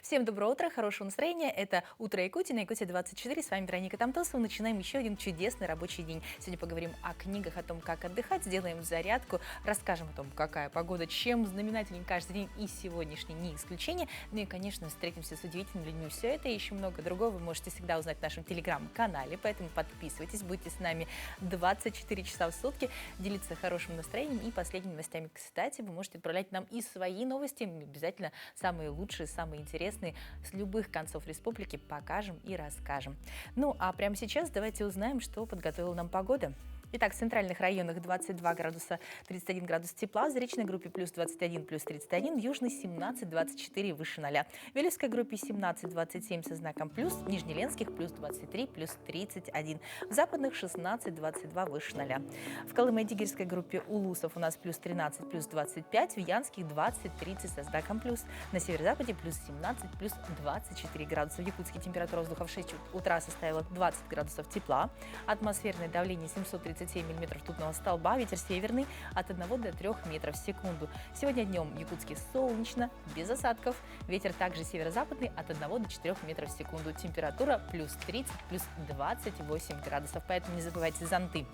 Всем доброе утро, хорошего настроения. Это «Утро Якутии» на Якутия 24. С вами Вероника Тамтосова. Начинаем еще один чудесный рабочий день. Сегодня поговорим о книгах, о том, как отдыхать, сделаем зарядку, расскажем о том, какая погода, чем знаменателен каждый день, и сегодняшний не исключение. Ну и, конечно, встретимся с удивительными людьми. Все это и еще много другого вы можете всегда узнать в нашем телеграм-канале, поэтому подписывайтесь, будьте с нами 24 часа в сутки, делиться хорошим настроением и последними новостями. Кстати, вы можете отправлять нам и свои новости, обязательно самые лучшие, самые интересные, с любых концов республики покажем и расскажем. Ну, а прямо сейчас давайте узнаем, что подготовила нам погода. Итак, в центральных районах 22 градуса 31 градус тепла, в заречной группе плюс 21, плюс 31, в южной 17-24 выше 0. В Вилюйской группе 17-27 со знаком плюс, в Нижнеленских плюс 23, плюс 31, в западных 16-22 выше 0. В Колымо-Дигирской группе Улусов у нас плюс 13, плюс 25, в Янских 20-30 со знаком плюс, на северо-западе плюс 17, плюс 24 градуса. В Якутске температура воздуха в 6 утра составила 20 градусов тепла, атмосферное давление 737 миллиметров ртутного столба, ветер северный от 1 до 3 метров в секунду. Сегодня днем в Якутске солнечно, без осадков, ветер также северо-западный от 1 до 4 метров в секунду. Температура плюс 30, плюс 28 градусов, поэтому не забывайте зонты.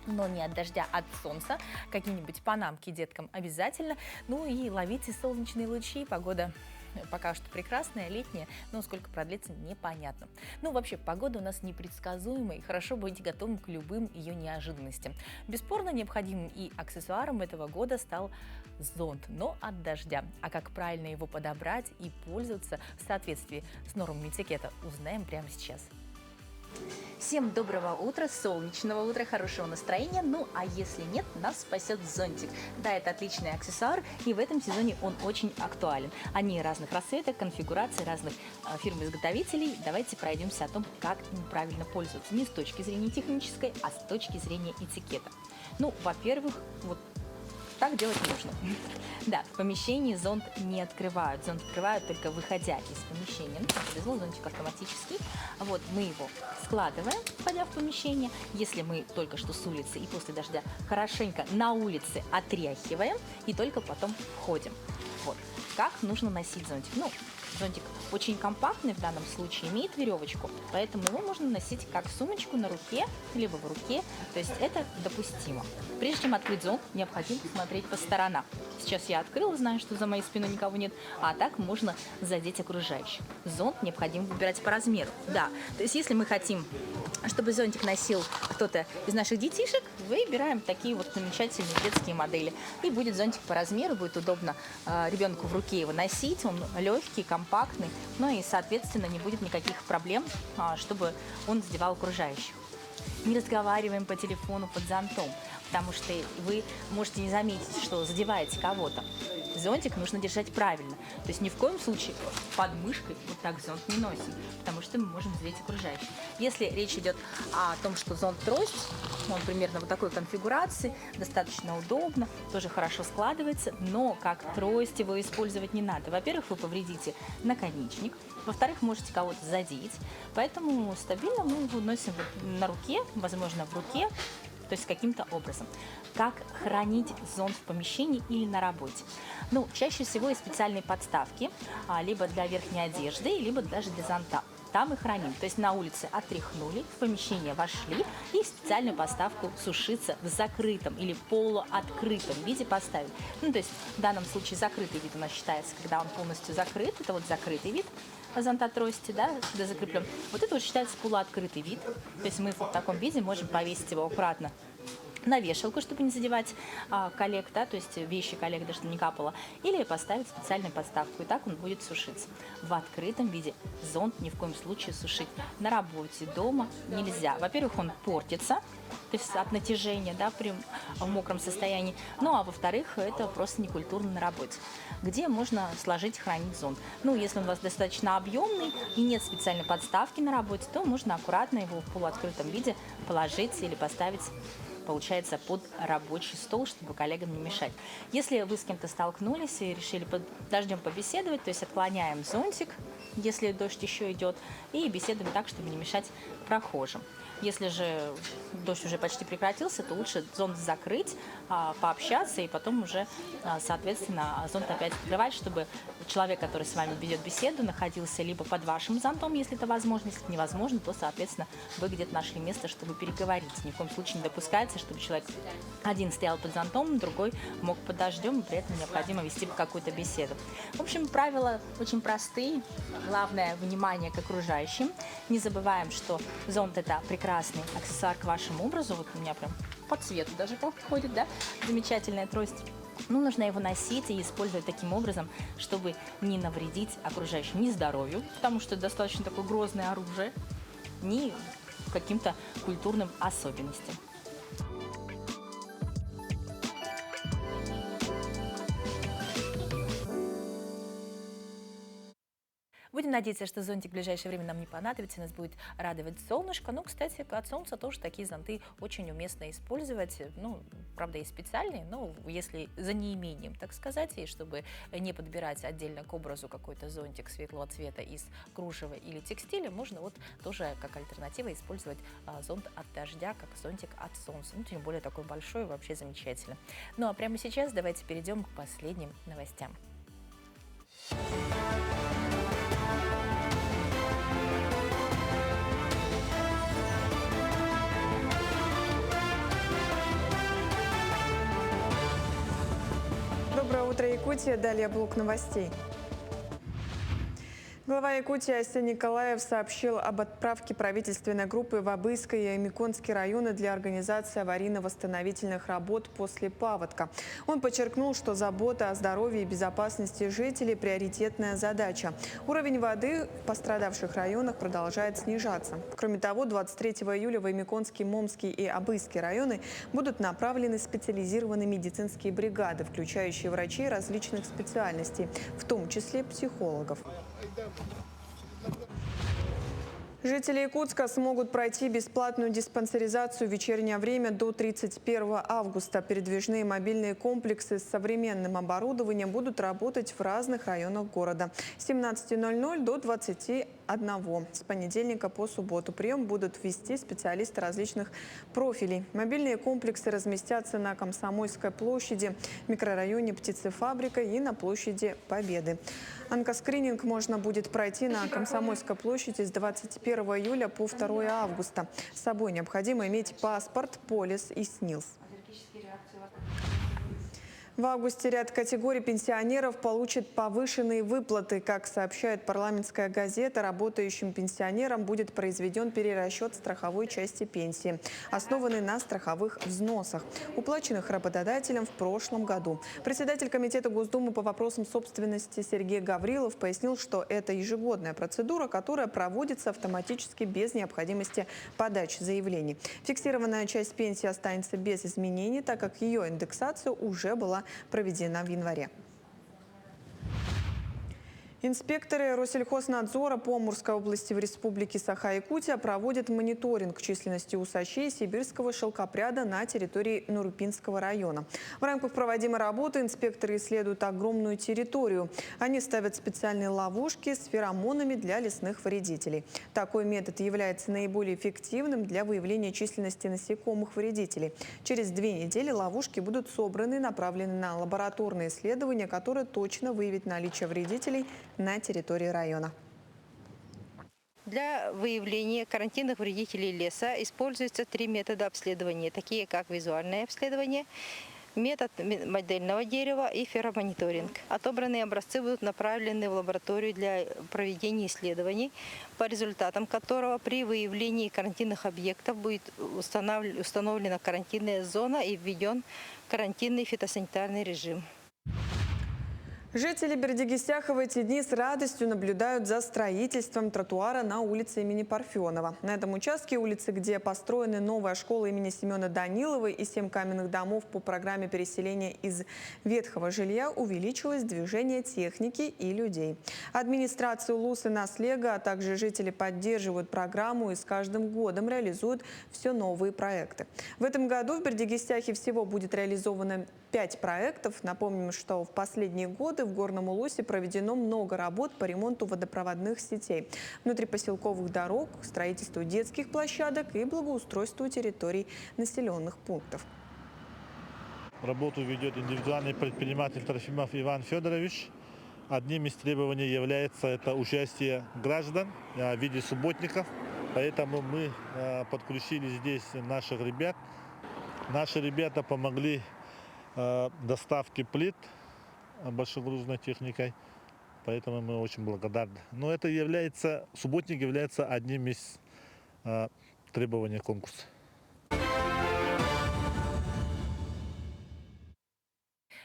Но не от дождя, а от солнца. Какие-нибудь панамки деткам обязательно. Ну и ловите солнечные лучи. Погода пока что прекрасная, летняя, но сколько продлится, непонятно. Ну, вообще, погода у нас непредсказуемая, и хорошо быть готовым к любым ее неожиданностям. Бесспорно, необходимым и аксессуаром этого года стал зонт, но от дождя. А как правильно его подобрать и пользоваться в соответствии с нормами этикета, узнаем прямо сейчас. Всем доброго утра, солнечного утра, хорошего настроения. Ну, а если нет, нас спасет зонтик. Да, это отличный аксессуар, и в этом сезоне он очень актуален. Они разных расцветок, конфигураций, разных фирм-изготовителей. Давайте пройдемся о том, как им правильно пользоваться. Не с точки зрения технической, а с точки зрения этикета. Ну, во-первых, вот так делать нужно. Да, в помещении зонт не открывают. Зонт открывают только выходя из помещения. Ну, повезло, зонтик автоматический. Вот, мы его складываем, входя в помещение. Если мы только что с улицы и после дождя хорошенько на улице отряхиваем и только потом входим. Вот. Как нужно носить зонтик? Ну, зонтик очень компактный в данном случае, имеет веревочку, поэтому его можно носить как сумочку на руке, либо в руке, то есть это допустимо. Прежде чем открыть зонт, необходимо смотреть по сторонам. Сейчас я открыла, знаю, что за моей спиной никого нет, а так можно задеть окружающих. Зонт необходимо выбирать по размеру. Да, то есть если мы хотим, чтобы зонтик носил кто-то из наших детишек, выбираем такие вот замечательные детские модели. И будет зонтик по размеру, будет удобно ребенку в руке его носить, он легкий, компактный, ну и, соответственно, не будет никаких проблем, чтобы он задевал окружающих. Не разговариваем по телефону под зонтом, потому что вы можете не заметить, что задеваете кого-то. Зонтик нужно держать правильно. То есть ни в коем случае под мышкой вот так зонт не носим, потому что мы можем задеть окружающих. Если речь идет о том, что зонт-трость, он примерно вот такой конфигурации, достаточно удобно, тоже хорошо складывается, но как трость его использовать не надо. Во-первых, вы повредите наконечник, во-вторых, можете кого-то задеть, поэтому стабильно мы его носим на руке, возможно, в руке, то есть каким-то образом. Как хранить зонт в помещении или на работе? Ну, чаще всего есть специальные подставки, либо для верхней одежды, либо даже для зонта. Там и храним. То есть на улице отряхнули, в помещение вошли и специальную подставку сушиться в закрытом или полуоткрытом виде поставили. Ну, то есть в данном случае закрытый вид у нас считается, когда он полностью закрыт. Это вот закрытый вид зонта трости, да, когда закреплен. Вот это вот считается полуоткрытый вид. То есть мы в таком виде можем повесить его аккуратно на вешалку, чтобы не задевать коллег, да, то есть вещи коллег, да, чтобы не капало, или поставить специальную подставку, и так он будет сушиться. В открытом виде зонт ни в коем случае сушить на работе, дома нельзя. Во-первых, он портится, то есть от натяжения, да, в мокром состоянии, ну, а во-вторых, это просто некультурно на работе. Где можно сложить и хранить зонт? Ну, если он у вас достаточно объемный и нет специальной подставки на работе, то можно аккуратно его в полуоткрытом виде положить или поставить, получается, под рабочий стол, чтобы коллегам не мешать. Если вы с кем-то столкнулись и решили под дождем побеседовать, то есть отклоняем зонтик, если дождь еще идет, и беседуем так, чтобы не мешать прохожим. Если же дождь уже почти прекратился, то лучше зонт закрыть, пообщаться и потом уже, соответственно, зонт опять открывать, чтобы человек, который с вами ведет беседу, находился либо под вашим зонтом, если это возможно, если это невозможно, то, соответственно, вы где-то нашли место, чтобы переговорить. Ни в коем случае не допускается, чтобы человек один стоял под зонтом, другой мог под дождем, и при этом необходимо вести какую-то беседу. В общем, правила очень простые. Главное – внимание к окружающим. Не забываем, что зонт – это прекрасный аксессуар к вашему образу. Вот у меня прям по цвету даже подходит, да? Замечательная трость. Ну, нужно его носить и использовать таким образом, чтобы не навредить окружающим ни здоровью, потому что это достаточно такое грозное оружие, ни каким-то культурным особенностям. Будем надеяться, что зонтик в ближайшее время нам не понадобится, нас будет радовать солнышко. Ну, кстати, от солнца тоже такие зонты очень уместно использовать. Ну, правда, есть специальные, но если за неимением, так сказать, и чтобы не подбирать отдельно к образу какой-то зонтик светлого цвета из кружева или текстиля, можно вот тоже как альтернатива использовать зонт от дождя, как зонтик от солнца. Ну, тем более такой большой, вообще замечательно. Ну, а прямо сейчас давайте перейдем к последним новостям. Доброе утро, Якутия. Далее блок новостей. Глава Якутии Ася Николаев сообщил об отправке правительственной группы в Абыйский и Миконский районы для организации аварийно-восстановительных работ после паводка. Он подчеркнул, что забота о здоровье и безопасности жителей – приоритетная задача. Уровень воды в пострадавших районах продолжает снижаться. Кроме того, 23 июля в Миконский, Момский и Абыйский районы будут направлены специализированные медицинские бригады, включающие врачей различных специальностей, в том числе психологов. Жители Якутска смогут пройти бесплатную диспансеризацию в вечернее время до 31 августа. Передвижные мобильные комплексы с современным оборудованием будут работать в разных районах города с 17:00 до 21. С понедельника по субботу прием будут вести специалисты различных профилей. Мобильные комплексы разместятся на Комсомольской площади, микрорайоне Птицефабрика и на площади Победы. Онкоскрининг можно будет пройти на Комсомольской площади с 21 июля по 2 августа. С собой необходимо иметь паспорт, полис и СНИЛС. В августе ряд категорий пенсионеров получат повышенные выплаты. Как сообщает парламентская газета, работающим пенсионерам будет произведен перерасчет страховой части пенсии, основанный на страховых взносах, уплаченных работодателем в прошлом году. Председатель комитета Госдумы по вопросам собственности Сергей Гаврилов пояснил, что это ежегодная процедура, которая проводится автоматически без необходимости подачи заявлений. Фиксированная часть пенсии останется без изменений, так как ее индексация уже была проведена в январе. Инспекторы Россельхознадзора по Амурской области в Республике Саха-Якутия проводят мониторинг численности усачей сибирского шелкопряда на территории Нурупинского района. В рамках проводимой работы инспекторы исследуют огромную территорию. Они ставят специальные ловушки с феромонами для лесных вредителей. Такой метод является наиболее эффективным для выявления численности насекомых-вредителей. Через 2 недели ловушки будут собраны и направлены на лабораторные исследования, которые точно выявят наличие вредителей на территории района. Для выявления карантинных вредителей леса используются 3 метода обследования, такие как визуальное обследование, метод модельного дерева и феромониторинг. Отобранные образцы будут направлены в лабораторию для проведения исследований, по результатам которого при выявлении карантинных объектов будет установлена карантинная зона и введен карантинный фитосанитарный режим. Жители Бердигистяха в эти дни с радостью наблюдают за строительством тротуара на улице имени Парфенова. На этом участке улицы, где построены новая школа имени Семена Данилова и 7 каменных домов по программе переселения из ветхого жилья, увеличилось движение техники и людей. Администрация Улуса Наслега, а также жители поддерживают программу и с каждым годом реализуют все новые проекты. В этом году в Бердигистяхе всего будет реализовано 5 проектов. Напомним, что в последние годы работы в Горном Улусе проведено много работ по ремонту водопроводных сетей, внутрипоселковых дорог, строительству детских площадок и благоустройству территорий населенных пунктов. Работу ведет индивидуальный предприниматель Трофимов Иван Федорович. Одним из требований является это участие граждан в виде субботников. Поэтому мы подключили здесь наших ребят. Наши ребята помогли доставке плит большегрузной техникой. Поэтому мы очень благодарны. Но это является, субботник является одним из требований конкурса.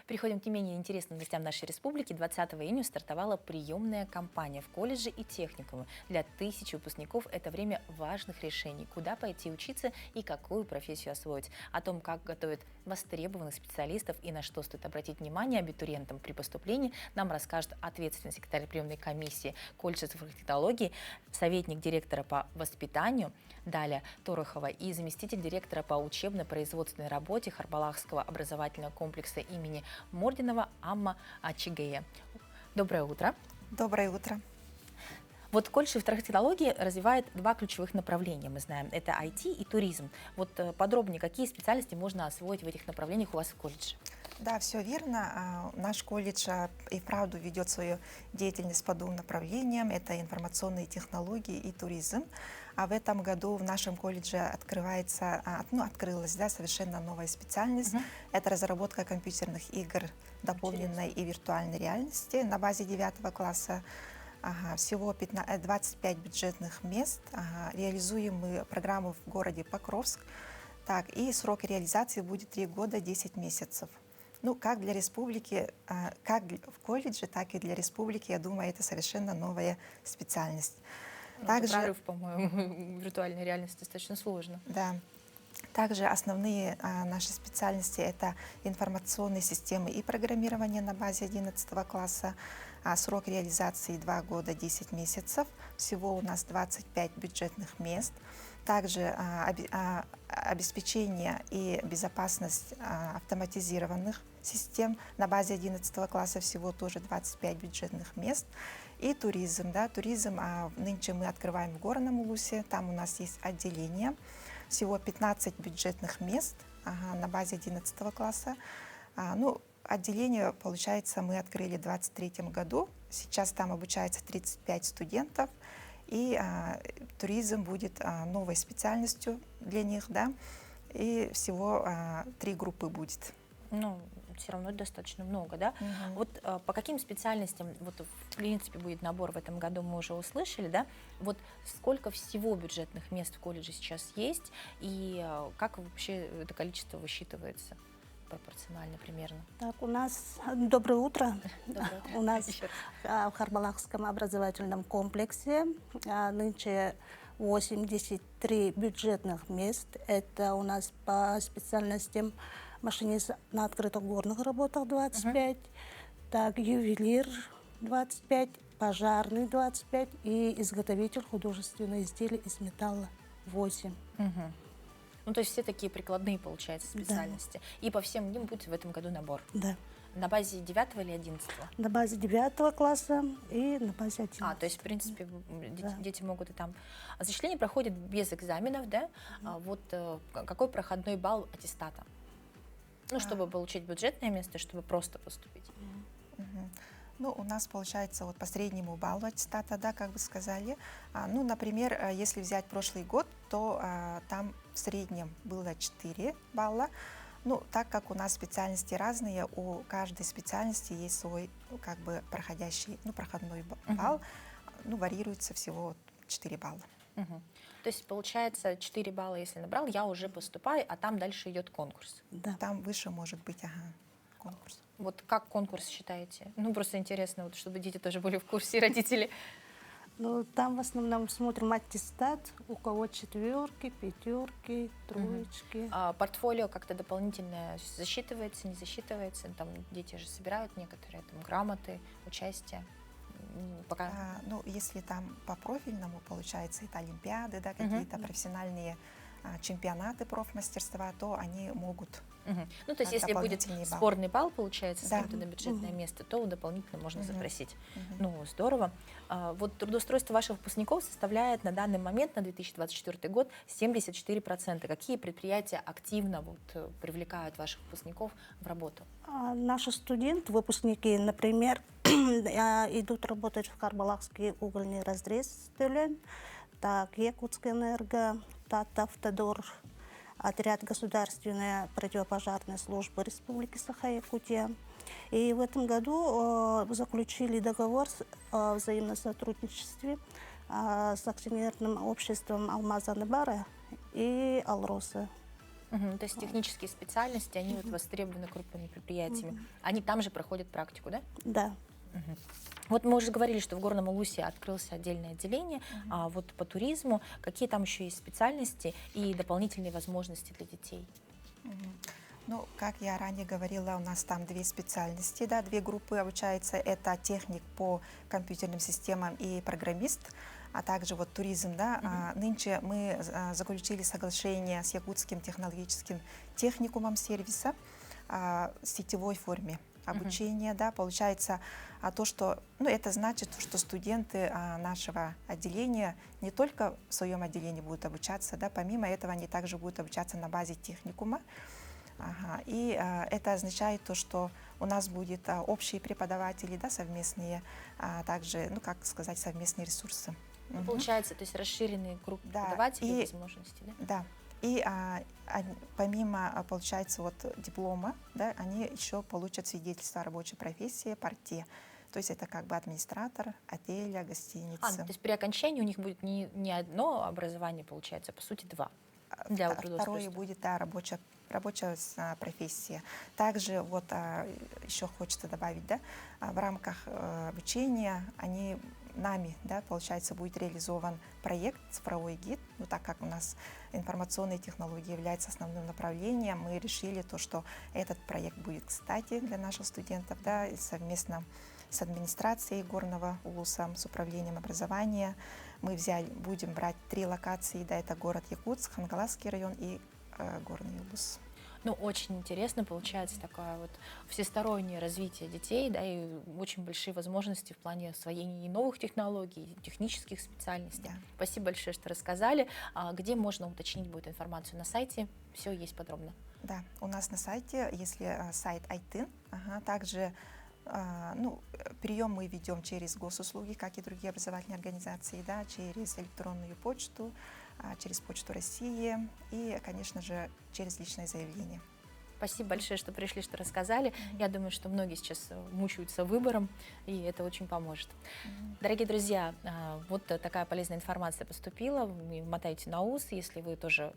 Переходим к не менее интересным новостям нашей республики. 20 июня стартовала приемная кампания в колледже и техникумы. Для тысяч выпускников это время важных решений, куда пойти учиться и какую профессию освоить. О том, как готовят востребованных специалистов и на что стоит обратить внимание абитуриентам при поступлении, нам расскажет ответственный секретарь приемной комиссии колледжа цифровых технологий, советник директора по воспитанию Даля Торохова и заместитель директора по учебно-производственной работе Харбалахского образовательного комплекса имени Мординова Амма Ачигея. Доброе утро. Доброе утро. Вот колледж цифровых технологий развивает два ключевых направления, мы знаем. Это IT и туризм. Вот подробнее, какие специальности можно освоить в этих направлениях у вас в колледже? Да, все верно. Наш колледж и вправду ведет свою деятельность по двум направлениям. Это информационные технологии и туризм. А в этом году в нашем колледже открылась совершенно новая специальность. Это разработка компьютерных игр дополненной и виртуальной реальности на базе 9 класса. Всего 25 бюджетных мест. Реализуем мы программу в городе Покровск. Так, и срок реализации будет 3 года 10 месяцев. Ну, как для республики, как в колледже, так и для республики, я думаю, это совершенно новая специальность. Также, прорыв, по-моему, виртуальной реальности достаточно сложно. Да. Также основные наши специальности — это информационные системы и программирование на базе 11 класса. Срок реализации 2 года 10 месяцев. Всего у нас 25 бюджетных мест. Также обеспечение и безопасность автоматизированных систем. На базе 11 класса всего тоже 25 бюджетных мест. И туризм. Да, туризм нынче мы открываем в Горном Улусе. Там у нас есть отделение. Всего 15 бюджетных мест на базе 11 класса. Отделение, получается, мы открыли в 2023 году. Сейчас там обучается 35 студентов. И туризм будет новой специальностью для них, да. И всего 3 группы будет. Ну, все равно достаточно много, да? Вот по каким специальностям, вот в принципе будет набор в этом году, мы уже услышали, да? Вот сколько всего бюджетных мест в колледже сейчас есть и как вообще это количество высчитывается пропорционально примерно? Так, у нас доброе утро. Доброе утро. У нас в Харбалахском образовательном комплексе нынче 83 бюджетных мест. Это у нас по специальностям машинист на открытых горных работах 25, так, ювелир 25, пожарный 25 и изготовитель художественных изделий из металла 8. Ну, то есть все такие прикладные, получается, специальности. Да. И по всем ним будет в этом году набор. Да. На базе 9 или 11? На базе 9 класса и на базе 11. То есть, в принципе, дети могут и там. Зачисление проходит без экзаменов, да? Вот какой проходной балл аттестата? Ну, чтобы получить бюджетное место, чтобы просто поступить. Ну, у нас получается вот по среднему баллу аттестата, да, как вы сказали. Ну, например, если взять прошлый год, то там в среднем было 4 балла. Ну, так как у нас специальности разные, у каждой специальности есть свой, как бы, проходной балл. Ну, варьируется всего 4 балла. То есть, получается, 4 балла, если набрал, я уже поступаю, а там дальше идет конкурс. Да. Там выше может быть, конкурс. Вот как конкурс считаете? Ну, просто интересно, вот, чтобы дети тоже были в курсе, родители. Ну, там в основном смотрим аттестат, у кого 4, 5, 3. Портфолио как-то дополнительно засчитывается, не засчитывается? Там дети же собирают некоторые там грамоты, участие. Пока... если там по профильному, получается, это олимпиады, да, какие-то профессиональные чемпионаты профмастерства, то они могут. Мгм. Ну, то есть, если будет Дополнительный балл. спорный балл, получается, с Да. кем-то на бюджетное место, то дополнительно можно запросить. Мгм. Ну, здорово. Вот трудоустройство ваших выпускников составляет на данный момент, на 2024 год, 74%. Какие предприятия активно привлекают ваших выпускников в работу? Наши студенты, выпускники, например, идут работать в Карбалакский угольный разрез Тюлень, так, Якутская энерго, Татавтодор, отряд государственной противопожарной службы Республики Саха-Якутия. И в этом году заключили договор о взаимном сотрудничестве с акционерным обществом Алмазанбара и Алроса. Мгм. То есть технические специальности, они востребованы крупными предприятиями. Они там же проходят практику, да? Да. Мгм. Вот мы уже говорили, что в Горном Улусе открылось отдельное отделение, а вот по туризму какие там еще есть специальности и дополнительные возможности для детей? Мгм. Ну, как я ранее говорила, у нас там две специальности, да, две группы обучаются. Это техник по компьютерным системам и программист, а также вот туризм, да. Нынче мы заключили соглашение с Якутским технологическим техникумом сервиса в сетевой форме обучения, да, получается то, что, ну, это значит, что студенты нашего отделения не только в своем отделении будут обучаться, да, помимо этого они также будут обучаться на базе техникума. И это означает то, что у нас будет общие преподаватели, да, совместные, также, ну, как сказать, совместные ресурсы. Ну, получается, то есть расширенный круг Да, преподавателей, и- возможностей, да? Да. И помимо, получается, вот диплома, да, они еще получат свидетельство о рабочей профессии, порте. То есть это как бы администратор отеля, гостиницы. Ну, то есть при окончании у них будет не одно образование, получается, а по сути два. Для Второе трудоустройства. будет, да, рабочая профессия. Также вот еще хочется добавить, да, в рамках обучения нами, да, получается, будет реализован проект «Цифровой гид». Ну, так как у нас информационные технологии являются основным направлением, мы решили то, что этот проект будет кстати для наших студентов, да, и совместно с администрацией Горного Улуса, с управлением образования. Мы будем брать 3 локации, да, это город Якутск, Хангаласский район и Горный Улус. Ну, очень интересно, получается, такое вот всестороннее развитие детей, да, и очень большие возможности в плане освоения и новых технологий, и технических специальностей. Да. Спасибо большое, что рассказали. Где можно уточнить будет информацию? На сайте все есть подробно. Да, у нас на сайте, если сайт ITIN, также прием мы ведем через госуслуги, как и другие образовательные организации, да, через электронную почту, через Почту России и, конечно же, через личное заявление. Спасибо большое, что пришли, что рассказали. Я думаю, что многие сейчас мучаются выбором, и это очень поможет. Дорогие друзья, вот такая полезная информация поступила. Вы мотаете на ус, если вы тоже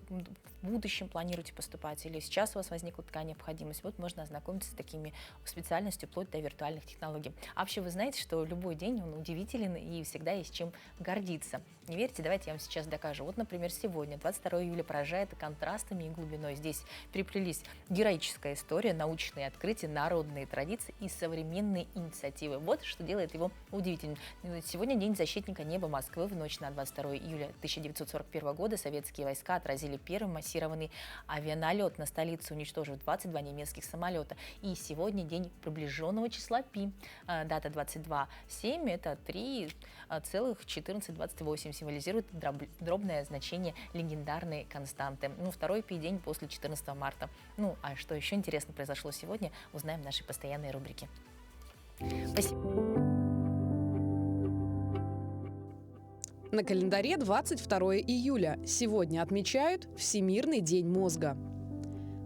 в будущем планируете поступать, или сейчас у вас возникла такая необходимость. Вот можно ознакомиться с такими специальностью, вплоть до виртуальных технологий. А вообще вы знаете, что любой день, он удивителен, и всегда есть чем гордиться. Не верите? Давайте я вам сейчас докажу. Вот, например, сегодня, 22 июля, поражает контрастами и глубиной. Здесь переплелись героическая история, научные открытия, народные традиции и современные инициативы. Вот что делает его удивительным. Сегодня День защитника неба Москвы. В ночь на 22 июля 1941 года советские войска отразили первый массированный авианалет на столицу, уничтожив 22 немецких самолета. И сегодня день приближенного числа Пи. Дата 22,7 – это 3,1428, символизирует дробное значение легендарной константы. Второй Пи-день после 14 марта. А что еще интересно произошло сегодня, узнаем в нашей постоянной рубрике. Спасибо. На календаре 22 июля. Сегодня отмечают Всемирный день мозга.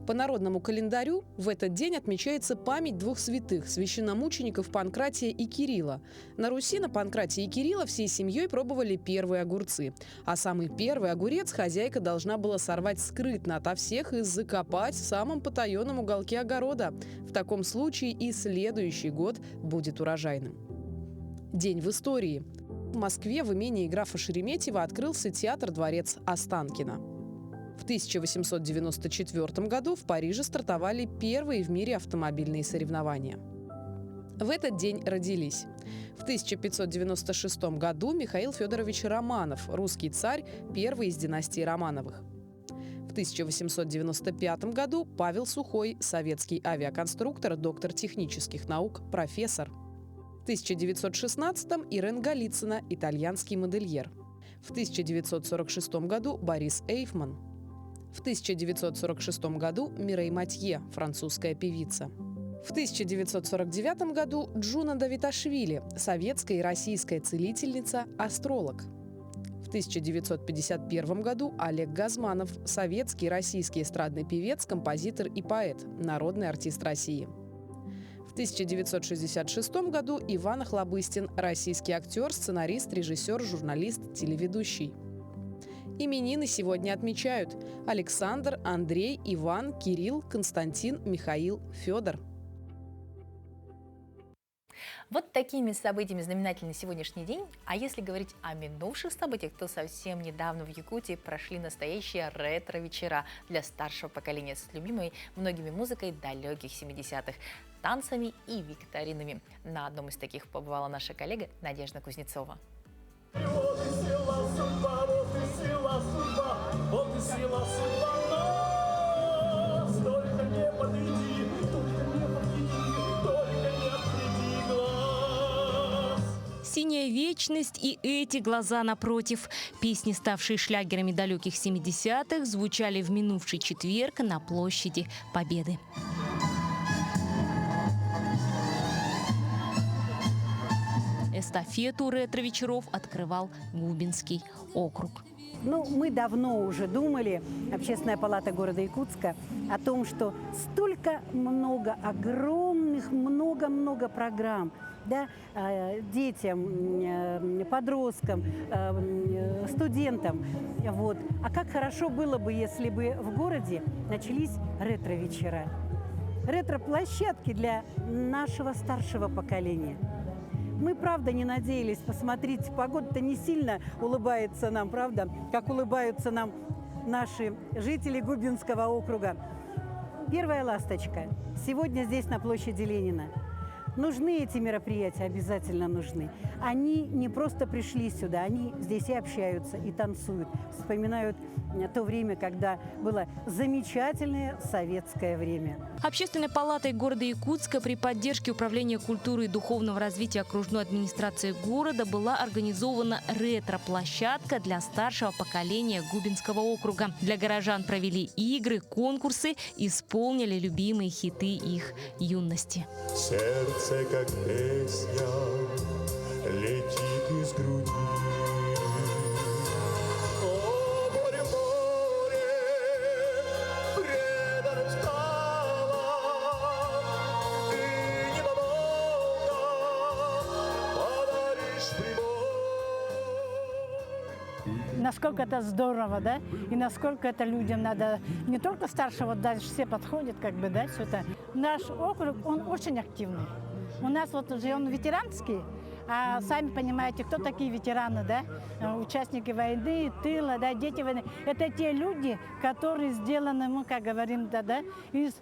По народному календарю в этот день отмечается память двух святых – священномучеников Панкратия и Кирилла. На Руси на Панкратия и Кирилла всей семьей пробовали первые огурцы. А самый первый огурец хозяйка должна была сорвать скрытно ото всех и закопать в самом потаенном уголке огорода. В таком случае и следующий год будет урожайным. День в истории. В Москве в имении графа Шереметьева открылся театр-дворец Останкино. В 1894 году в Париже стартовали первые в мире автомобильные соревнования. В этот день родились. В 1596 году Михаил Федорович Романов, русский царь, первый из династии Романовых. В 1895 году Павел Сухой, советский авиаконструктор, доктор технических наук, профессор. В 1916 Ирен Голицына, итальянский модельер. В 1946 году Борис Эйфман. В 1946 году Мирей Матье, французская певица. В 1949 году Джуна Давиташвили, советская и российская целительница, астролог. В 1951 году Олег Газманов, советский и российский эстрадный певец, композитор и поэт, народный артист России. В 1966 году Иван Охлобыстин, российский актер, сценарист, режиссер, журналист, телеведущий. Именины сегодня отмечают Александр, Андрей, Иван, Кирилл, Константин, Михаил, Федор. Вот такими событиями знаменательный сегодняшний день. А если говорить о минувших событиях, то совсем недавно в Якутии прошли настоящие ретро-вечера для старшего поколения с любимой многими музыкой далеких 70-х, танцами и викторинами. На одном из таких побывала наша коллега Надежда Кузнецова. «Синяя вечность» и «Эти глаза напротив». Песни, ставшие шлягерами далеких 70-х, звучали в минувший четверг на площади Победы. Эстафету ретро-вечеров открывал Губинский округ. Ну, мы давно уже думали, Общественная палата города Якутска, о том, что столько много, огромных, много программ, да, детям, подросткам, студентам. Вот. А как хорошо было бы, если бы в городе начались ретро-вечера. Ретро-площадки для нашего старшего поколения. Мы, правда, не надеялись. Посмотрите, погода-то не сильно улыбается нам, правда, как улыбаются нам наши жители Губинского округа. Первая ласточка. Сегодня здесь, на площади Ленина. Нужны эти мероприятия, обязательно нужны. Они не просто пришли сюда, они здесь и общаются, и танцуют, вспоминают то время, когда было замечательное советское время. Общественной палатой города Якутска при поддержке Управления культуры и духовного развития окружной администрации города была организована ретро-площадка для старшего поколения Губинского округа. Для горожан провели игры, конкурсы, исполнили любимые хиты их юности. Сердце, как песня, летит из груди. О, море, море, преданным стало, ты ненадолго подаришь прибой. Насколько это здорово, да? И насколько это людям надо, не только старшего, дальше все подходят, как бы, да, все это. Наш округ, он очень активный. У нас вот уже он ветеранский, а сами понимаете, кто такие ветераны, да? Участники войны, тыла, да, дети войны. Это те люди, которые сделаны, мы, как говорим, да, из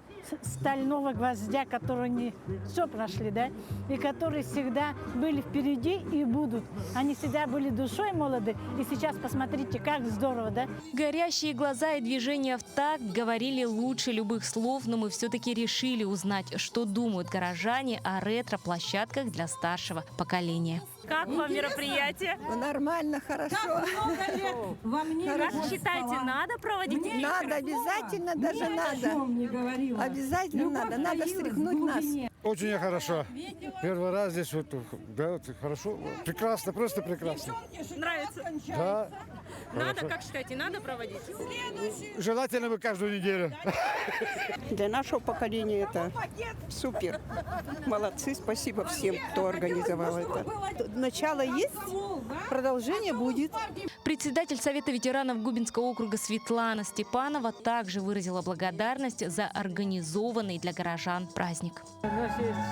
стального гвоздя, которые не все прошли, да, и которые всегда были впереди и будут. Они всегда были душой молоды, и сейчас посмотрите, как здорово, да? Горящие глаза и движения в такт говорили лучше любых слов, но мы все-таки решили узнать, что думают горожане о ретро-площадках для старшего поколения. Как вам мероприятие? Нормально, хорошо. Как считаете, надо проводить? Надо, обязательно, даже надо. Обязательно надо встряхнуть нас. Очень хорошо. Первый раз здесь вот, да, вот хорошо, прекрасно, просто прекрасно. Нравится? Да. Надо, хорошо. как считаете, надо проводить? Желательно бы каждую неделю. Для нашего поколения это супер. Молодцы, спасибо всем, кто организовал это. Начало есть, продолжение будет. Председатель Совета ветеранов Губинского округа Светлана Степанова также выразила благодарность за организованный для горожан праздник.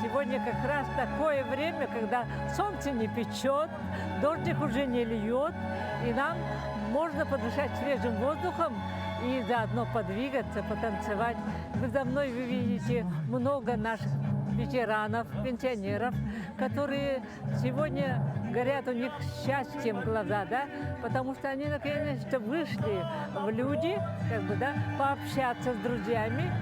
Сегодня как раз такое время, когда солнце не печет, дождик уже не льет, и нам можно подышать свежим воздухом и заодно подвигаться, потанцевать. Вы за мной, вы видите, много наших ветеранов, пенсионеров, которые сегодня горят у них счастьем глаза, да, потому что они наконец-то вышли в люди, как бы, да, пообщаться с друзьями,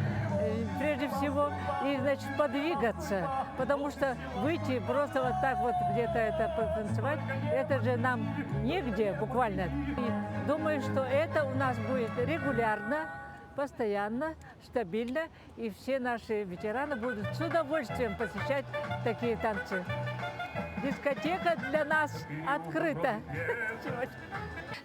прежде всего, и, значит, подвигаться, потому что выйти просто вот так вот где-то это потанцевать, это же нам негде буквально. И думаю, что это у нас будет регулярно, постоянно, стабильно, и все наши ветераны будут с удовольствием посещать такие танцы. Дискотека для нас открыта.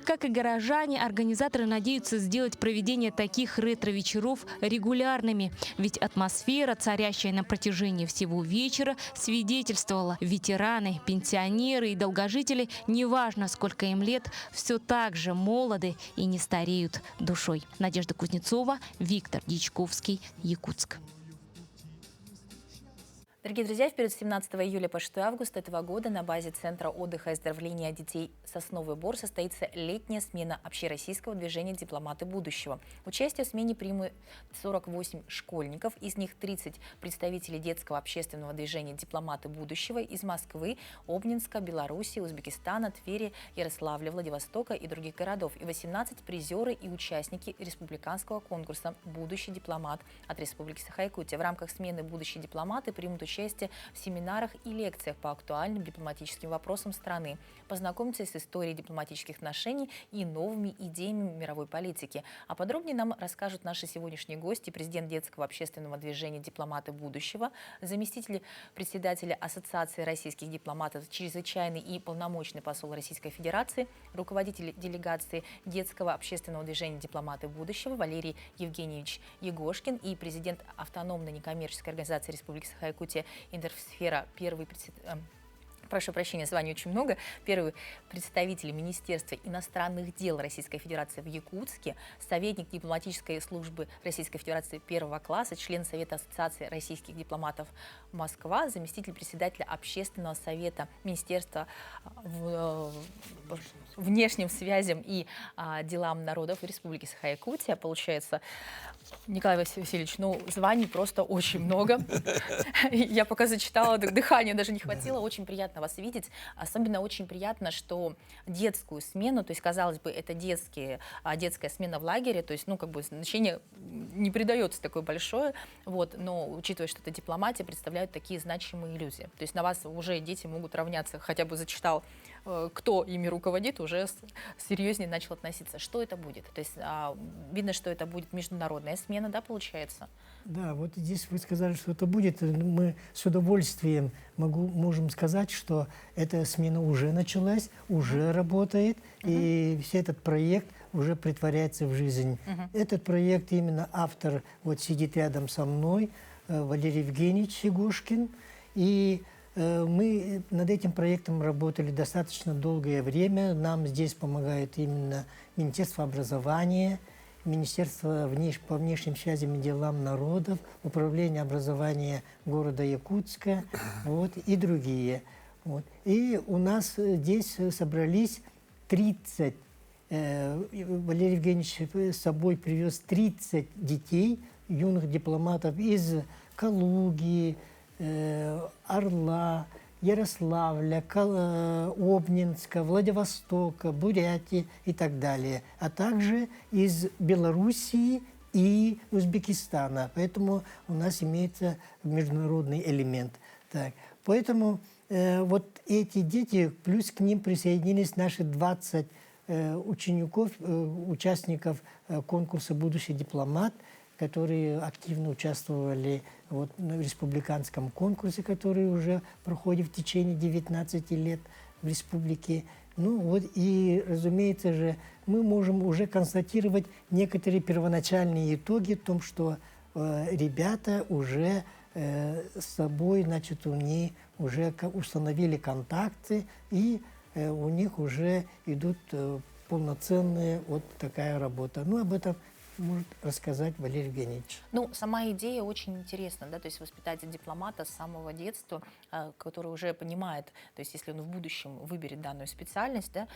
Как и горожане, организаторы надеются сделать проведение таких ретро-вечеров регулярными. Ведь атмосфера, царящая на протяжении всего вечера, свидетельствовала: ветераны, пенсионеры и долгожители, неважно сколько им лет, все так же молоды и не стареют душой. Надежда Кузнецова, Виктор Дьячковский, Якутск. Дорогие друзья, в период с 17 июля по 6 августа этого года на базе Центра отдыха и оздоровления детей «Сосновый Бор» состоится летняя смена общероссийского движения «Дипломаты будущего». Участие в смене примут 48 школьников, из них 30 представителей детского общественного движения «Дипломаты будущего» из Москвы, Обнинска, Беларуси, Узбекистана, Твери, Ярославля, Владивостока и других городов, и 18 призеры и участники республиканского конкурса «Будущий дипломат» от Республики Саха-Якутия. В рамках смены «Будущие дипломаты» примут участие в семинарах и лекциях по актуальным дипломатическим вопросам страны, познакомиться с историей дипломатических отношений и новыми идеями мировой политики. А подробнее нам расскажут наши сегодняшние гости: президент детского общественного движения «Дипломаты будущего», заместитель председателя Ассоциации российских дипломатов, чрезвычайный и полномочный посол Российской Федерации, руководитель делегации детского общественного движения «Дипломаты будущего» Валерий Евгеньевич Егошкин и президент автономной некоммерческой организации Республики Саха-Якутия «Интерсфера», прошу прощения, званий очень много, первый представитель Министерства иностранных дел Российской Федерации в Якутске, советник дипломатической службы Российской Федерации первого класса, член Совета Ассоциации российских дипломатов Москва, заместитель председателя Общественного совета Министерства внешним связям и делам народов Республики Саха-Якутия. Получается, Николай Васильевич, званий просто очень много. Я пока зачитала, дыхания даже не хватило. Очень приятно вас видеть. Особенно очень приятно, что детскую смену, то есть, казалось бы, это детская смена в лагере, то есть, значение не придается такое большое, но учитывая, что это дипломатия, представляют такие значимые иллюзии. То есть на вас уже дети могут равняться, хотя бы зачитал, кто ими руководит, уже серьезнее начал относиться. Что это будет? То есть видно, что это будет международная смена, да, получается? Да, вот здесь вы сказали, что это будет. Мы с удовольствием можем сказать, что эта смена уже началась, уже работает, и весь этот проект уже притворяется в жизнь. Этот проект именно автор сидит рядом со мной, Валерий Евгеньевич Егошкин, и мы над этим проектом работали достаточно долгое время. Нам здесь помогает именно Министерство образования, Министерство по внешним связям и делам народов, Управление образования города Якутска и другие. И у нас здесь собрались 30, Валерий Евгеньевич с собой привез 30 детей, юных дипломатов из Калуги, Орла, Ярославля, Обнинска, Владивостока, Бурятии и так далее, а также из Белоруссии и Узбекистана. Поэтому у нас имеется международный элемент. Так. Поэтому эти дети, плюс к ним присоединились наши 20 участников конкурса «Будущий дипломат», которые активно участвовали в республиканском конкурсе, который уже проходит в течение 19 лет в республике. И, разумеется же, мы можем уже констатировать некоторые первоначальные итоги в том, что ребята уже с собой, они уже установили контакты, и у них уже идут полноценная такая работа. Об этом может рассказать Валерий Евгеньевич. Сама идея очень интересна, да, то есть воспитать дипломата с самого детства, который уже понимает, то есть если он в будущем выберет данную специальность, да,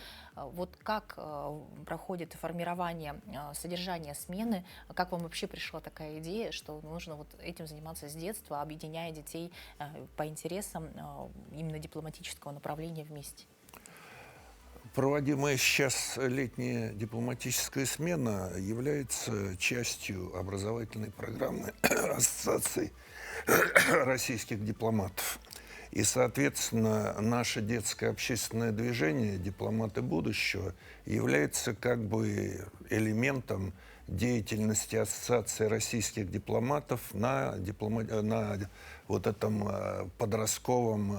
как проходит формирование содержания смены, как вам вообще пришла такая идея, что нужно этим заниматься с детства, объединяя детей по интересам именно дипломатического направления вместе? Проводимая сейчас летняя дипломатическая смена является частью образовательной программы Ассоциации российских дипломатов. И, соответственно, наше детское общественное движение «Дипломаты будущего» является как бы элементом деятельности Ассоциации российских дипломатов на вот этом подростковом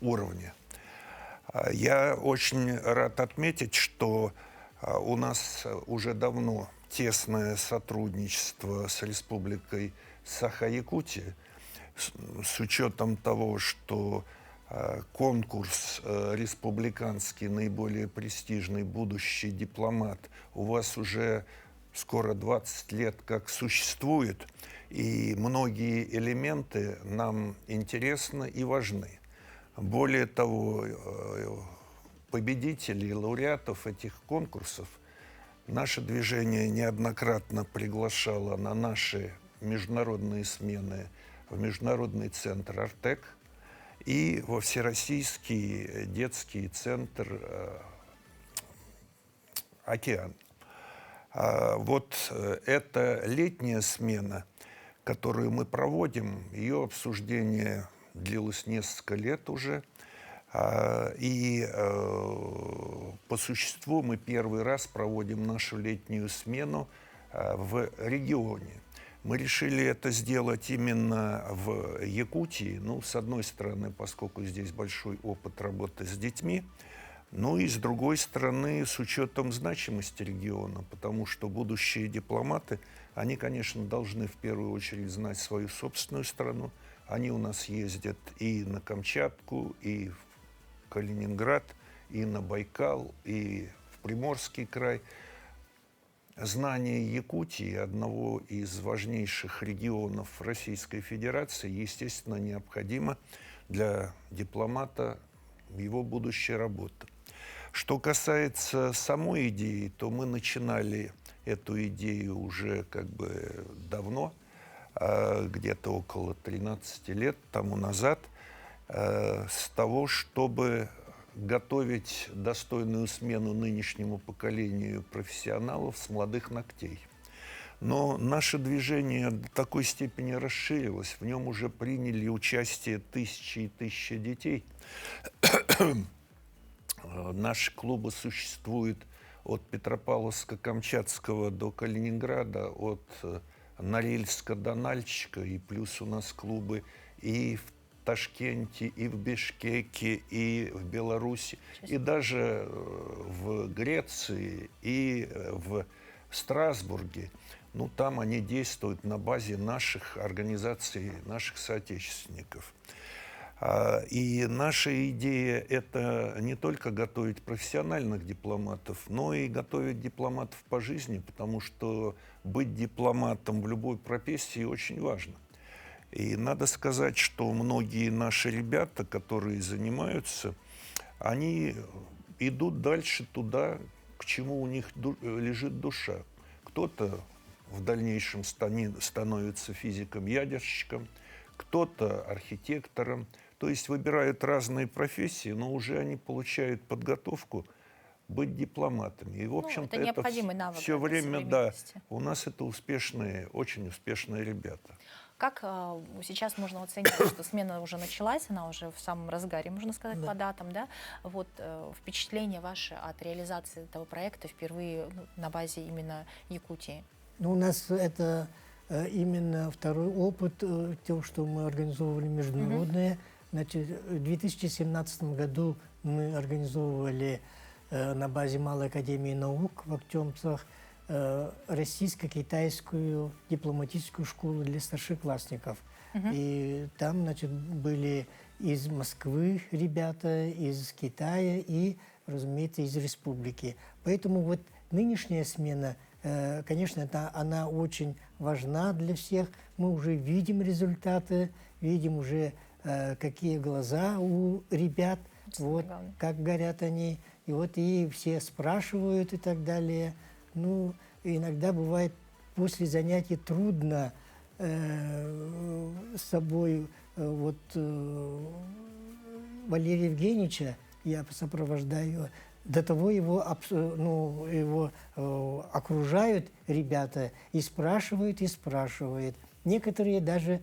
уровне. Я очень рад отметить, что у нас уже давно тесное сотрудничество с Республикой Саха-Якутия, с учетом того, что конкурс республиканский, наиболее престижный «Будущий дипломат» у вас уже скоро 20 лет как существует, и многие элементы нам интересны и важны. Более того, победителей, лауреатов этих конкурсов наше движение неоднократно приглашало на наши международные смены в Международный центр «Артек» и во Всероссийский детский центр «Океан». Вот эта летняя смена, которую мы проводим, ее обсуждение длилось несколько лет уже. И по существу мы первый раз проводим нашу летнюю смену в регионе. Мы решили это сделать именно в Якутии. Ну, с одной стороны, поскольку здесь большой опыт работы с детьми, ну и с другой стороны, с учетом значимости региона, потому что будущие дипломаты, они, конечно, должны в первую очередь знать свою собственную страну. Они у нас ездят и на Камчатку, и в Калининград, и на Байкал, и в Приморский край. Знание Якутии, одного из важнейших регионов Российской Федерации, естественно, необходимо для дипломата в его будущей работе. Что касается самой идеи, то мы начинали эту идею уже как бы давно, где-то около 13 лет тому назад, с того, чтобы готовить достойную смену нынешнему поколению профессионалов с молодых ногтей. Но наше движение до такой степени расширилось, в нем уже приняли участие тысячи и тысячи детей. Наши клубы существуют от Петропавловска-Камчатского до Калининграда, от Норильска до Нальчика, и плюс у нас клубы и в Ташкенте, и в Бишкеке, и в Беларуси, и даже в Греции, и в Страсбурге. Ну, там они действуют на базе наших организаций, наших соотечественников. И наша идея – это не только готовить профессиональных дипломатов, но и готовить дипломатов по жизни, потому что быть дипломатом в любой профессии очень важно. И надо сказать, что многие наши ребята, которые занимаются, они идут дальше туда, к чему у них лежит душа. Кто-то в дальнейшем становится физиком-ядерщиком, кто-то архитектором. То есть выбирают разные профессии, но уже они получают подготовку быть дипломатами. И, в общем-то, это необходимый навык все время, да, современности. у нас это успешные, очень успешные ребята. Как сейчас можно оценить, что смена уже началась, она уже в самом разгаре, можно сказать, по датам, да? Вот впечатление ваше от реализации этого проекта впервые на базе именно Якутии? Ну, у нас это именно второй опыт, то, что мы организовывали международные. Значит, в 2017 году мы организовывали на базе Малой академии наук в Актемцах российско-китайскую дипломатическую школу для старшеклассников. И там, значит, были из Москвы ребята, из Китая и, разумеется, из республики. Поэтому вот нынешняя смена, конечно, она очень важна для всех. Мы уже видим результаты, видим уже, какие глаза у ребят, вот, как горят они. И вот и все спрашивают и так далее. Ну, иногда бывает после занятий трудно с собой Валерия Евгеньевича я сопровождаю. До того его, окружают ребята и спрашивают, и спрашивают. Некоторые даже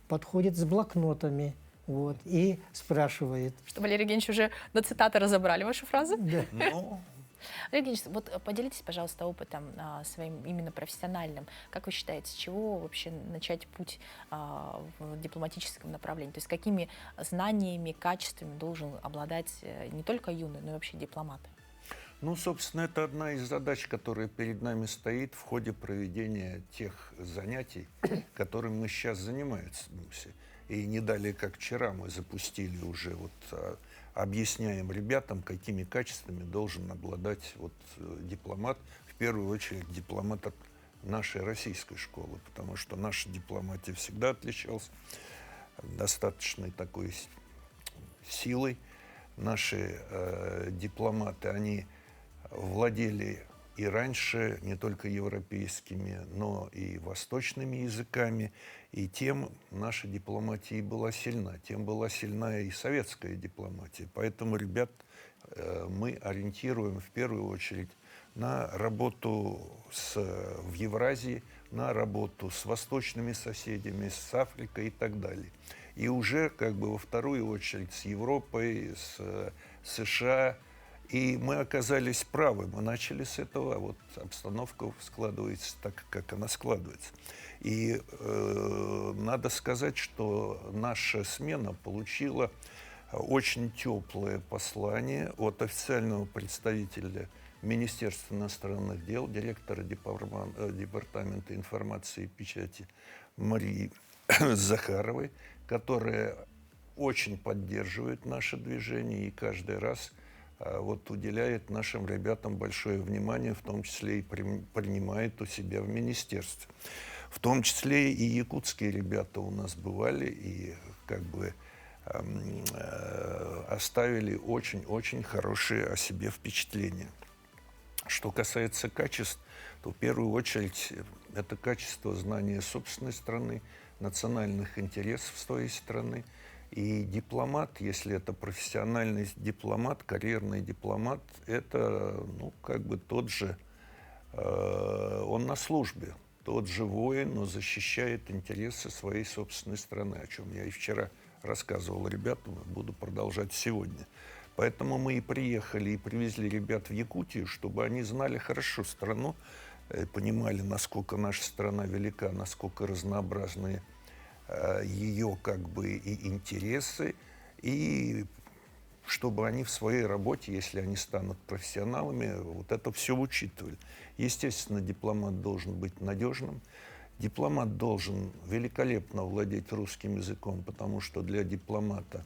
подходят с блокнотами вот, и спрашивают. Что, Валерий Евгеньевич, уже на цитаты разобрали ваши фразы? Да. Валерий Евгеньевич, вот поделитесь, пожалуйста, опытом своим именно профессиональным. Как вы считаете, с чего вообще начать путь в дипломатическом направлении? То есть какими знаниями, качествами должен обладать не только юный, но и вообще дипломат? Ну, собственно, это одна из задач, которая перед нами стоит в ходе проведения тех занятий, которыми мы сейчас занимаемся. И не далее, как вчера, мы запустили уже, объясняем ребятам, какими качествами должен обладать дипломат, в первую очередь дипломат от нашей российской школы, потому что наша дипломатия всегда отличалась достаточной такой силой. Наши дипломаты, они владели и раньше не только европейскими, но и восточными языками, и тем наша дипломатия была сильна, тем была сильна и советская дипломатия. Поэтому ребят мы ориентируем в первую очередь на работу в Евразии, на работу с восточными соседями, с Африкой и так далее. И уже во вторую очередь с Европой, с США. И мы оказались правы. Мы начали с этого, обстановка складывается так, как она складывается. И надо сказать, что наша смена получила очень теплое послание от официального представителя Министерства иностранных дел, директора Департамента информации и печати Марии Захаровой, которая очень поддерживает наше движение и каждый раз уделяет нашим ребятам большое внимание, в том числе и принимает у себя в министерстве. В том числе и якутские ребята у нас бывали и оставили очень-очень хорошие о себе впечатления. Что касается качеств, то в первую очередь это качество знания собственной страны, национальных интересов своей страны. И дипломат, если это профессиональный дипломат, карьерный дипломат, это тот же, он на службе, тот же воин, но защищает интересы своей собственной страны, о чем я и вчера рассказывал ребятам, буду продолжать сегодня. Поэтому мы и приехали, и привезли ребят в Якутию, чтобы они знали хорошо страну, понимали, насколько наша страна велика, насколько разнообразные ее и интересы, и чтобы они в своей работе, если они станут профессионалами, это все учитывали. Естественно, дипломат должен быть надежным, дипломат должен великолепно владеть русским языком, потому что для дипломата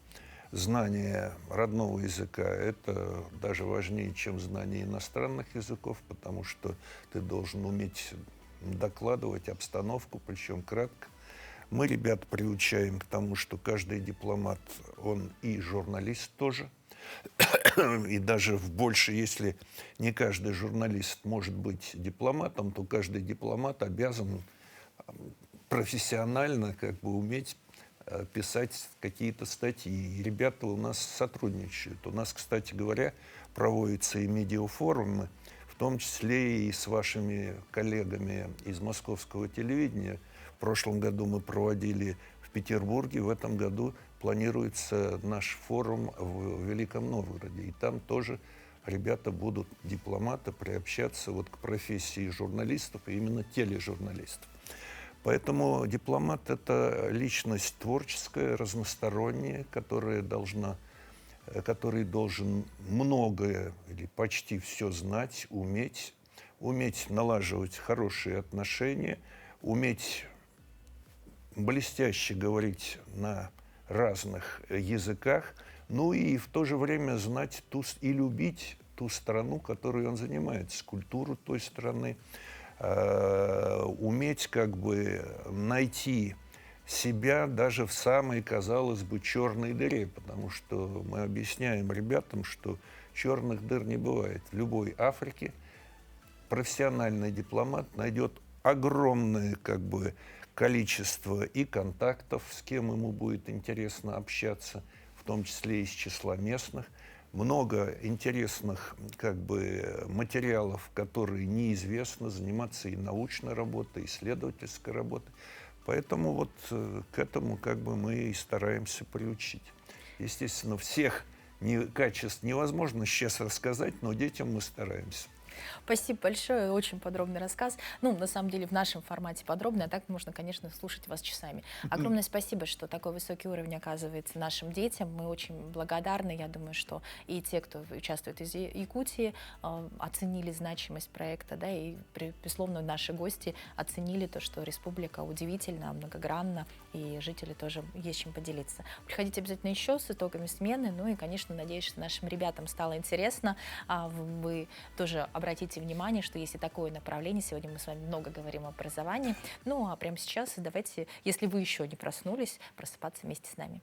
знание родного языка – это даже важнее, чем знание иностранных языков, потому что ты должен уметь докладывать обстановку, причем кратко. Мы ребят приучаем к тому, что каждый дипломат, он и журналист тоже. И даже больше, если не каждый журналист может быть дипломатом, то каждый дипломат обязан профессионально уметь писать какие-то статьи. И ребята у нас сотрудничают. У нас, кстати говоря, проводятся и медиафорумы, в том числе и с вашими коллегами из московского телевидения. В прошлом году мы проводили в Петербурге, в этом году планируется наш форум в Великом Новгороде. И там тоже ребята будут, дипломаты, приобщаться к профессии журналистов, и именно тележурналистов. Поэтому дипломат – это личность творческая, разносторонняя, который должен многое или почти все знать, уметь налаживать хорошие отношения, уметь блестяще говорить на разных языках, и в то же время знать и любить ту страну, которой он занимается, культуру той страны, уметь найти себя даже в самой, казалось бы, черной дыре, потому что мы объясняем ребятам, что черных дыр не бывает. В любой Африке профессиональный дипломат найдет огромное количество и контактов, с кем ему будет интересно общаться, в том числе из числа местных. много интересных как бы материалов, которые неизвестны, заниматься и научной работой, и исследовательской работой. Поэтому вот к этому как бы мы и стараемся приучить. Естественно, всех качеств невозможно сейчас рассказать, но детям мы стараемся. Спасибо большое, очень подробный рассказ. Ну, на самом деле, в нашем формате подробно, а так можно, конечно, слушать вас часами. Огромное спасибо, что такой высокий уровень оказывается нашим детям. Мы очень благодарны. Я думаю, что и те, кто участвует из Якутии, оценили значимость проекта, да, и, безусловно, наши гости оценили то, что республика удивительна, многогранна, и жители тоже есть чем поделиться. Приходите обязательно еще с итогами смены, ну и, конечно, надеюсь, что нашим ребятам стало интересно. Вы тоже обратите внимание, что есть и такое направление. Сегодня мы с вами много говорим об образовании. Ну, а прямо сейчас давайте, если вы еще не проснулись, просыпаться вместе с нами.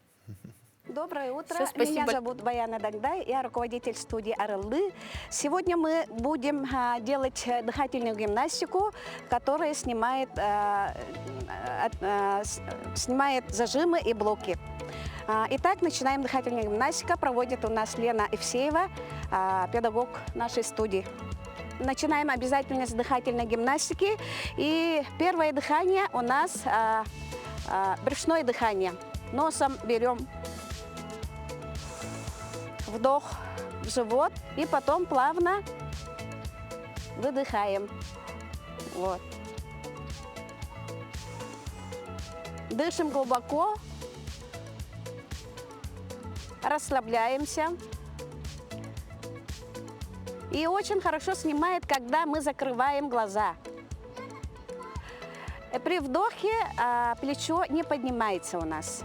Доброе утро. Все, спасибо. Меня зовут Баяна Дагдай, я руководитель студии Арылды. Сегодня мы будем делать дыхательную гимнастику, которая снимает зажимы и блоки. Итак, начинаем дыхательную гимнастику. Проводит у нас Лена Евсеева, педагог нашей студии. Начинаем обязательно с дыхательной гимнастики. И первое дыхание у нас брюшное дыхание. Носом берем вдох в живот и потом плавно выдыхаем. Вот. Дышим глубоко, расслабляемся. И очень хорошо снимает, когда мы закрываем глаза. При вдохе плечо не поднимается у нас.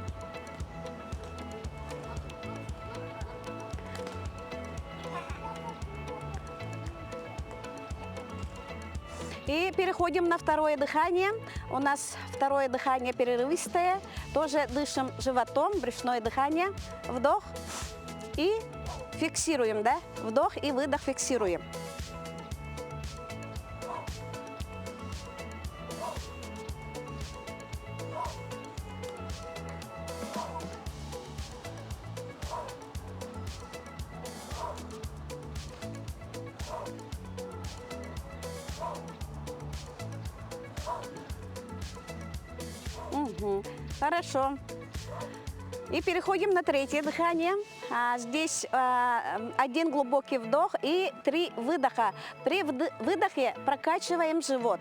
И переходим на второе дыхание. У нас второе дыхание перерывистое. Тоже дышим животом, брюшное дыхание. Вдох и фиксируем, да? Вдох и выдох фиксируем. Хорошо. И переходим на третье дыхание. Здесь один глубокий вдох и 3 выдоха. При выдохе прокачиваем живот.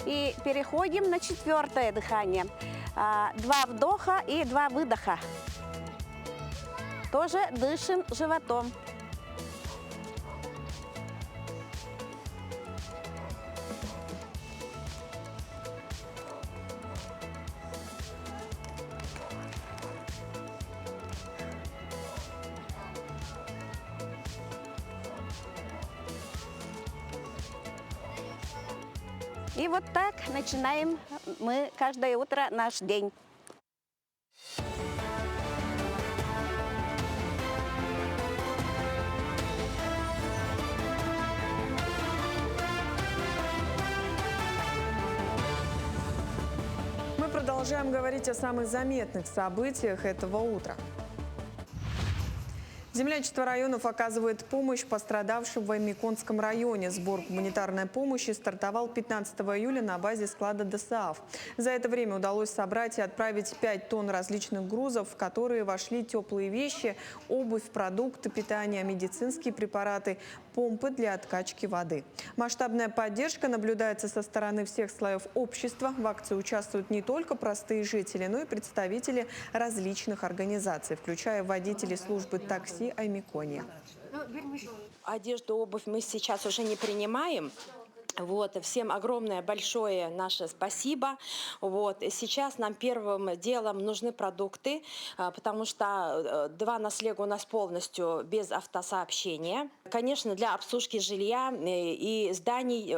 И переходим на четвертое дыхание. 2 вдоха и 2 выдоха. Тоже дышим животом. И вот так начинаем мы каждое утро наш день. Мы продолжаем говорить о самых заметных событиях этого утра. Землячество районов оказывает помощь пострадавшим в Аймиконском районе. Сбор гуманитарной помощи стартовал 15 июля на базе склада ДСААФ. За это время удалось собрать и отправить 5 тонн различных грузов, в которые вошли теплые вещи, обувь, продукты питания, медицинские препараты, помпы для откачки воды. Масштабная поддержка наблюдается со стороны всех слоев общества. В акции участвуют не только простые жители, но и представители различных организаций, включая водителей службы такси Аймикония. Одежду, обувь мы сейчас уже не принимаем. Вот, всем огромное, большое наше спасибо. Вот, сейчас нам первым делом нужны продукты, потому что 2 наслега у нас полностью без автосообщения. Конечно, для обслужки жилья и зданий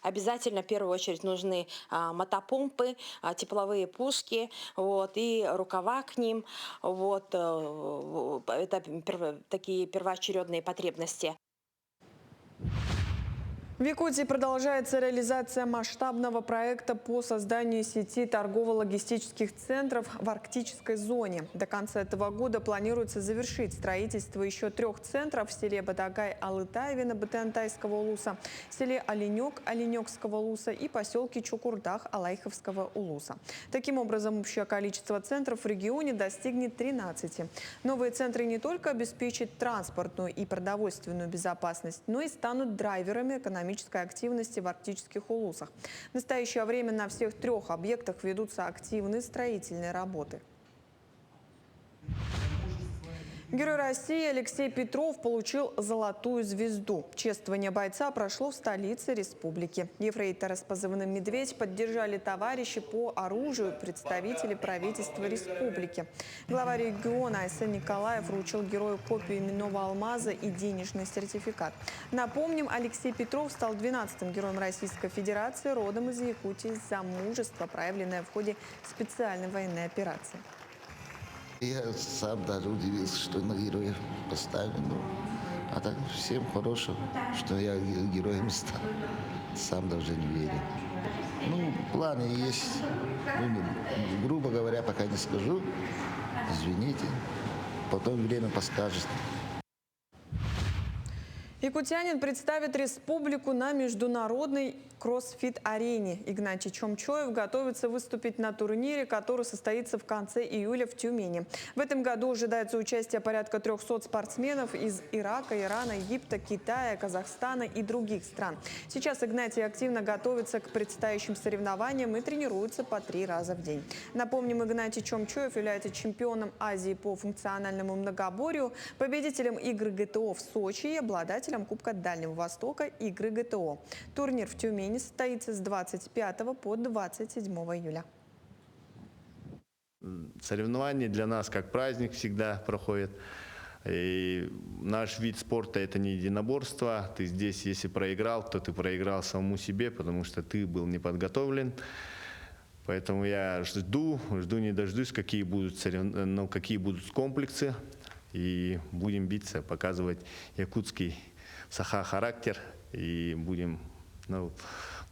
обязательно в первую очередь нужны мотопомпы, тепловые пушки, вот, и рукава к ним. Вот, это такие первоочередные потребности. В Якутии продолжается реализация масштабного проекта по созданию сети торгово-логистических центров в арктической зоне. До конца этого года планируется завершить строительство еще 3 центров в селе Батагай-Алытаеве Батыантайского улуса, селе Оленек Оленекского улуса и поселке Чукурдах Алайховского улуса. Таким образом, общее количество центров в регионе достигнет 13. Новые центры не только обеспечат транспортную и продовольственную безопасность, но и станут драйверами экономической активности в арктических улусах. В настоящее время на всех 3 объектах ведутся активные строительные работы. Герой России Алексей Петров получил золотую звезду. Чествование бойца прошло в столице республики. Ефрейтора с позывным «Медведь» поддержали товарищи по оружию, представители правительства республики. Глава региона Айсен Николаев вручил герою копию именного алмаза и денежный сертификат. Напомним, Алексей Петров стал 12-м героем Российской Федерации, родом из Якутии, за мужество, проявленное в ходе специальной военной операции. Я сам даже удивился, что на героя поставили. А так всем хорошего, что я героем стал. Сам даже не верю. Ну, планы есть. Ну, грубо говоря, пока не скажу. Извините. Потом время подскажет. Якутянин представит республику на международной кроссфит-арене. Игнатий Чомчоев готовится выступить на турнире, который состоится в конце июля в Тюмени. В этом году ожидается участие порядка 300 спортсменов из Ирака, Ирана, Египта, Китая, Казахстана и других стран. Сейчас Игнатий активно готовится к предстоящим соревнованиям и тренируется по 3 раза в день. Напомним, Игнатий Чомчоев является чемпионом Азии по функциональному многоборью, победителем игр ГТО в Сочи и обладателем Кубка Дальнего Востока игры ГТО. Турнир в Тюмени состоится с 25 по 27 июля. Соревнования для нас как праздник всегда проходят. И наш вид спорта – это не единоборство. Ты здесь, если проиграл, то ты проиграл самому себе, потому что ты был не подготовлен. Поэтому я жду не дождусь, какие будут комплексы. И будем биться, показывать якутский саха-характер. И будем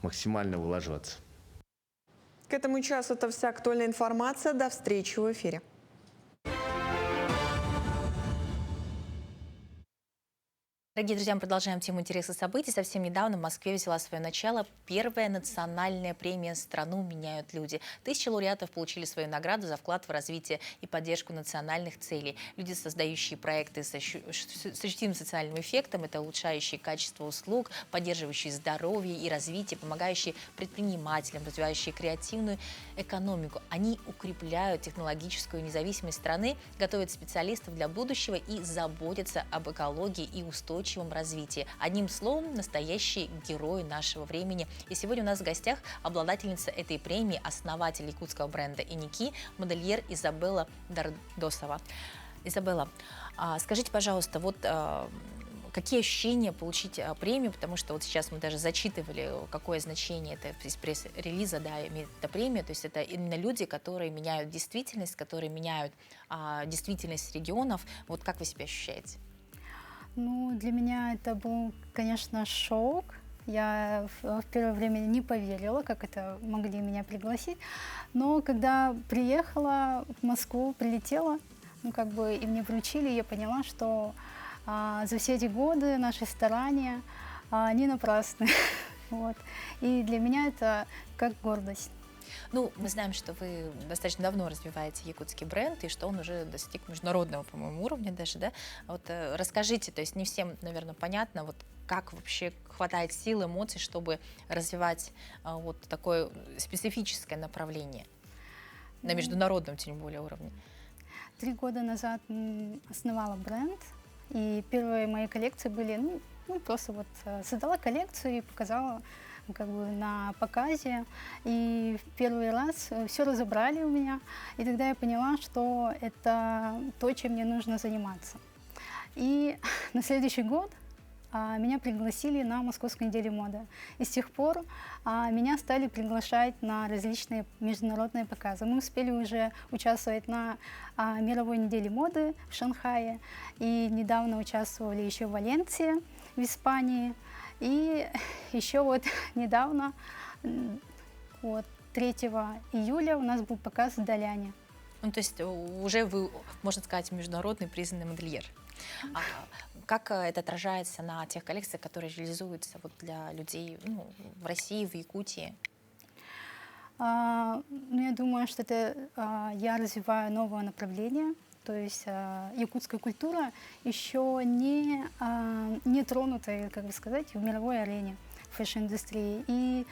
максимально вылаживаться. К этому часу это вся актуальная информация. До встречи в эфире. Дорогие друзья, мы продолжаем тему интересных событий. Совсем недавно в Москве взяла свое начало первая национальная премия «Страну меняют люди». 1000 лауреатов получили свою награду за вклад в развитие и поддержку национальных целей. Люди, создающие проекты с ощутимым социальным эффектом, это улучшающие качество услуг, поддерживающие здоровье и развитие, помогающие предпринимателям, развивающие креативную экономику. Они укрепляют технологическую независимость страны, готовят специалистов для будущего и заботятся об экологии и устойчивости развития. Одним словом, настоящие герои нашего времени. И сегодня у нас в гостях обладательница этой премии, основатель якутского бренда «Иники», модельер Изабелла Дардосова. Изабелла, скажите, пожалуйста, вот какие ощущения получить премию, потому что вот сейчас мы даже зачитывали, какое значение это из пресс-релиза, да, имеет эта премия, то есть это именно люди, которые меняют действительность, которые меняют действительность регионов. Вот как вы себя ощущаете? Ну, для меня это был, конечно, шок. Я в первое время не поверила, как это могли меня пригласить. Но когда приехала в Москву, прилетела, и мне вручили, я поняла, что за все эти годы наши старания не напрасны. Вот. И для меня это как гордость. Ну, мы знаем, что вы достаточно давно развиваете якутский бренд, и что он уже достиг международного, по-моему, уровня даже, да? Вот расскажите, то есть не всем, наверное, понятно, вот как вообще хватает сил, эмоций, чтобы развивать вот такое специфическое направление на международном, тем более, уровне. 3 года назад основала бренд, и первые мои коллекции были, просто вот создала коллекцию и показала как бы на показе. И в первый раз все разобрали у меня. И тогда я поняла, что это то, чем мне нужно заниматься. И на следующий год меня пригласили на Московскую неделю моды. И с тех пор меня стали приглашать на различные международные показы. Мы успели уже участвовать на мировой неделе моды в Шанхае. И недавно участвовали еще в Валенсии, в Испании. И еще вот недавно, вот 3 июля у нас был показ в Даляне. Ну, то есть уже вы, можно сказать, международный признанный модельер. Как это отражается на тех коллекциях, которые реализуются вот для людей в России, в Якутии? Я думаю, что это я развиваю новое направление. То есть якутская культура еще не тронута, как бы сказать, в мировой арене фэшн-индустрии. И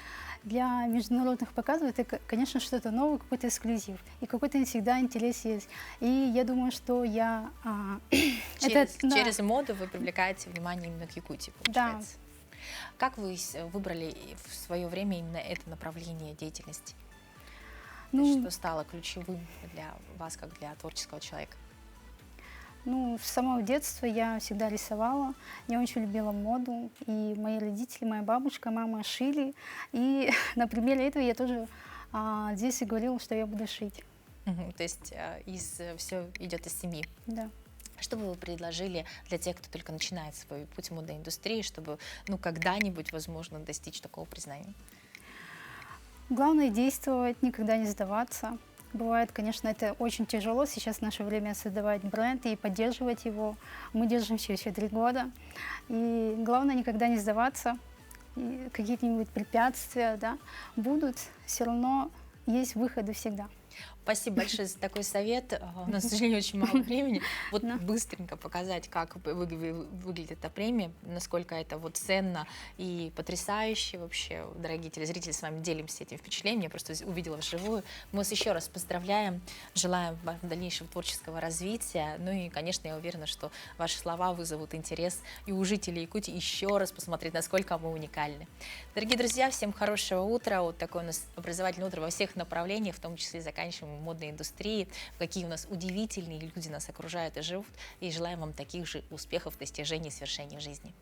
для международных показов это, конечно, что-то новое, какой-то эксклюзив. И какой-то всегда интерес есть. И я думаю, что я... Через моду вы привлекаете внимание именно к Якутии, получается. Да. Как вы выбрали в свое время именно это направление деятельности? Что стало ключевым для вас, как для творческого человека? С самого детства я всегда рисовала, я очень любила моду, и мои родители, моя бабушка, мама шили, и на примере этого я тоже здесь и говорила, что я буду шить. То есть все идет из семьи? Да. Что бы вы предложили для тех, кто только начинает свой путь в модной индустрии, чтобы когда-нибудь, возможно, достичь такого признания? Главное действовать, никогда не сдаваться. Бывает, конечно, это очень тяжело сейчас в наше время создавать бренд и поддерживать его. Мы держимся еще 3 года. И главное никогда не сдаваться. Какие-нибудь препятствия будут, все равно есть выходы всегда. Спасибо большое за такой совет. У нас, к сожалению, очень мало времени. Вот быстренько показать, как выглядит эта премия, насколько это ценно и потрясающе вообще. Дорогие телезрители, с вами делимся этим впечатлением. Я просто увидела вживую. Мы вас еще раз поздравляем, желаем вам дальнейшего творческого развития. И, конечно, я уверена, что ваши слова вызовут интерес и у жителей Якутии еще раз посмотреть, насколько мы уникальны. Дорогие друзья, всем хорошего утра. Вот такое у нас образовательное утро во всех направлениях, в том числе заканчиваем модной индустрии, какие у нас удивительные люди нас окружают и живут. И желаем вам таких же успехов, достижений, свершений в жизни.